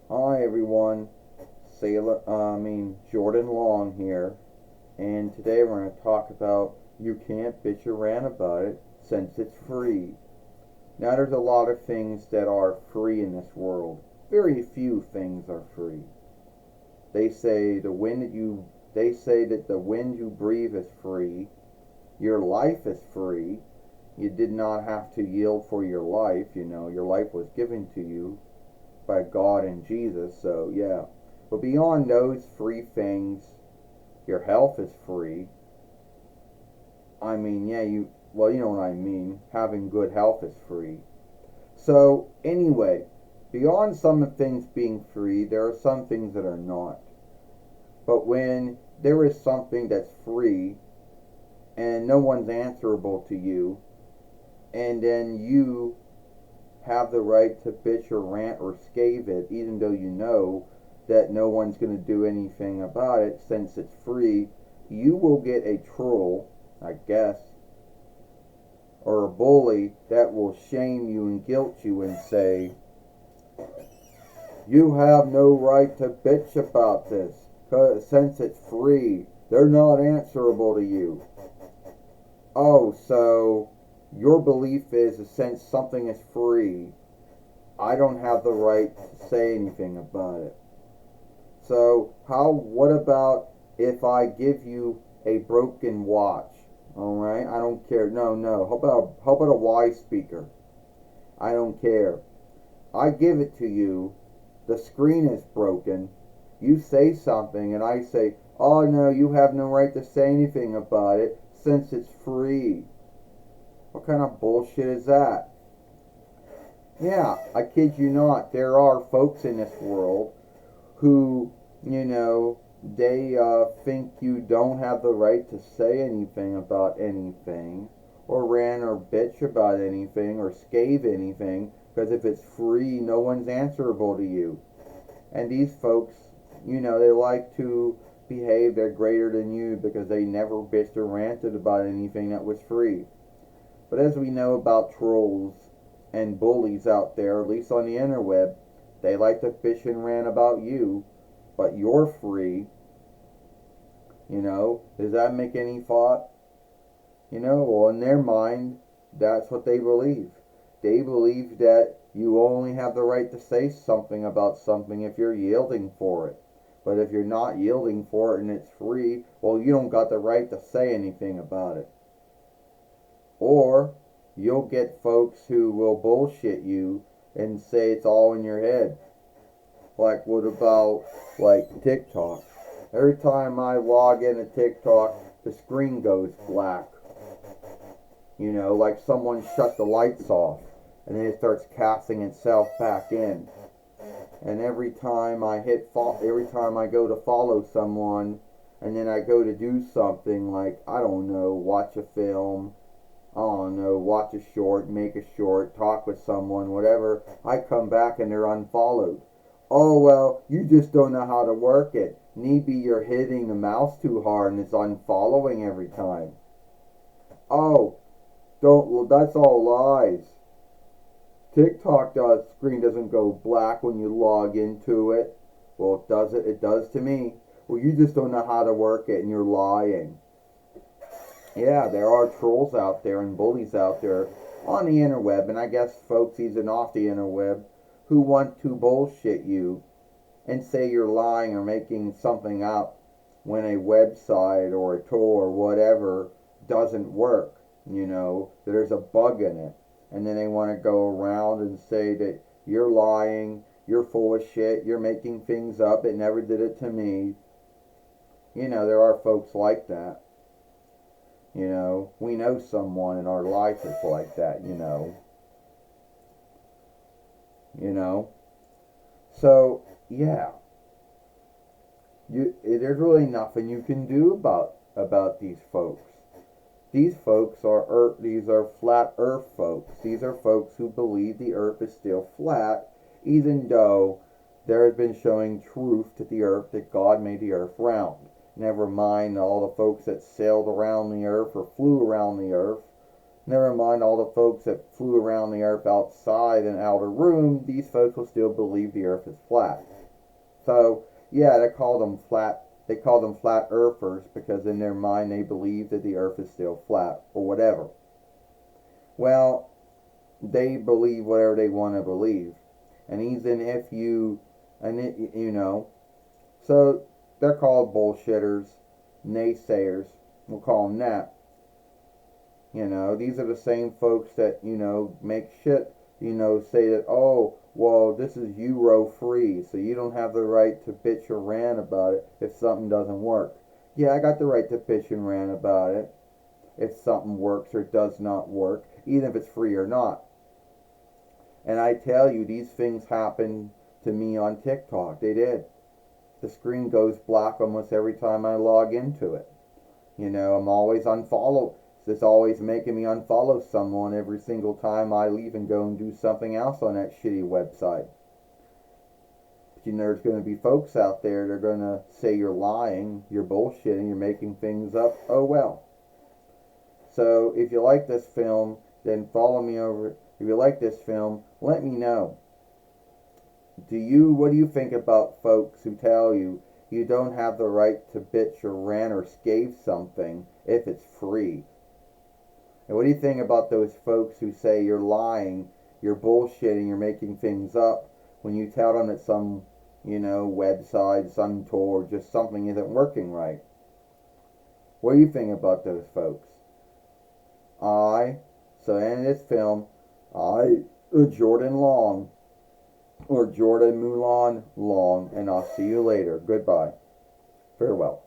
Hi everyone, Jordan Long here, and today we're going to talk about you can't bitch or rant about it since it's free. Now there's a lot of things that are free in this world. Very few things are free. They say they say that the wind you breathe is free, your life is free. You did not have to yield for your life, your life was given to you by God and Jesus. So yeah. But beyond those free things, your health is free. You know what I mean. Having good health is free. So anyway, beyond some of things being free, there are some things that are not. But when there is something that's free and no one's answerable to you, and then you have the right to bitch or rant or scathe it, even though you know that no one's going to do anything about it since it's free, you will get a troll, I guess, or a bully that will shame you and guilt you and say, you have no right to bitch about this, cause since it's free, they're not answerable to you. Oh, so your belief is that since something is free, I don't have the right to say anything about it. So what about if I give you a broken watch? Alright, I don't care. No. How about a Y speaker? I don't care. I give it to you, the screen is broken, you say something and I say, oh no, you have no right to say anything about it since it's free. What kind of bullshit is that? Yeah, I kid you not, there are folks in this world who, they think you don't have the right to say anything about anything, or rant or bitch about anything, or scathe anything, because if it's free, no one's answerable to you. And these folks, they like to behave they're greater than you because they never bitched or ranted about anything that was free. But as we know about trolls and bullies out there, at least on the interweb, they like to bitch and rant about you, but you're free. Does that make any thought? Well, in their mind, that's what they believe. They believe that you only have the right to say something about something if you're yielding for it. But if you're not yielding for it and it's free, well, you don't got the right to say anything about it. Or you'll get folks who will bullshit you and say it's all in your head. Like, what about, like, TikTok? Every time I log into TikTok, the screen goes black. Like someone shut the lights off and then it starts casting itself back in. And every time every time I go to follow someone and then I go to do something like, I don't know, watch a film, I don't know, watch a short, make a short, talk with someone, whatever, I come back and they're unfollowed. Oh, well, you just don't know how to work it. Maybe you're hitting the mouse too hard and it's unfollowing every time. Oh, that's all lies. TikTok screen doesn't go black when you log into it. Well, it does to me. Well, you just don't know how to work it and you're lying. Yeah, there are trolls out there and bullies out there on the interweb, and I guess folks even off the interweb, who want to bullshit you and say you're lying or making something up when a website or a tool or whatever doesn't work. There's a bug in it. And then they want to go around and say that you're lying, you're full of shit, you're making things up, it never did it to me. There are folks like that. We know someone in our life that's like that, You know? So, yeah. There's really nothing you can do about these folks. These are flat earth folks. These are folks who believe the earth is still flat, even though there has been showing truth to the earth that God made the earth round. Never mind all the folks that sailed around the earth or flew around the earth. Never mind all the folks that flew around the earth outside an outer room. These folks will still believe the earth is flat. So yeah, they call them flat earthers because in their mind they believe that the earth is still flat or whatever. Well, they believe whatever they want to believe. And even if you, and it, you know, so they're called bullshitters, naysayers. We'll call them that. These are the same folks that, make shit, say that, oh, well, this is Euro free, so you don't have the right to bitch or rant about it if something doesn't work. Yeah, I got the right to bitch and rant about it if something works or does not work, even if it's free or not. And I tell you, these things happen to me on TikTok. They did. The screen goes black almost every time I log into it. I'm always unfollowed. It's always making me unfollow someone every single time I leave and go and do something else on that shitty website. But there's going to be folks out there that are going to say you're lying, you're bullshitting, you're making things up. Oh well. So if you like this film, then follow me over. If you like this film, let me know. What do you think about folks who tell you you don't have the right to bitch or rant or scathe something if it's free? And what do you think about those folks who say you're lying, you're bullshitting, you're making things up when you tell them that some, website, some tour, just something isn't working right? What do you think about those folks? So in this film, Jordan Long, or Jordan Mulan Long, and I'll see you later. Goodbye. Farewell.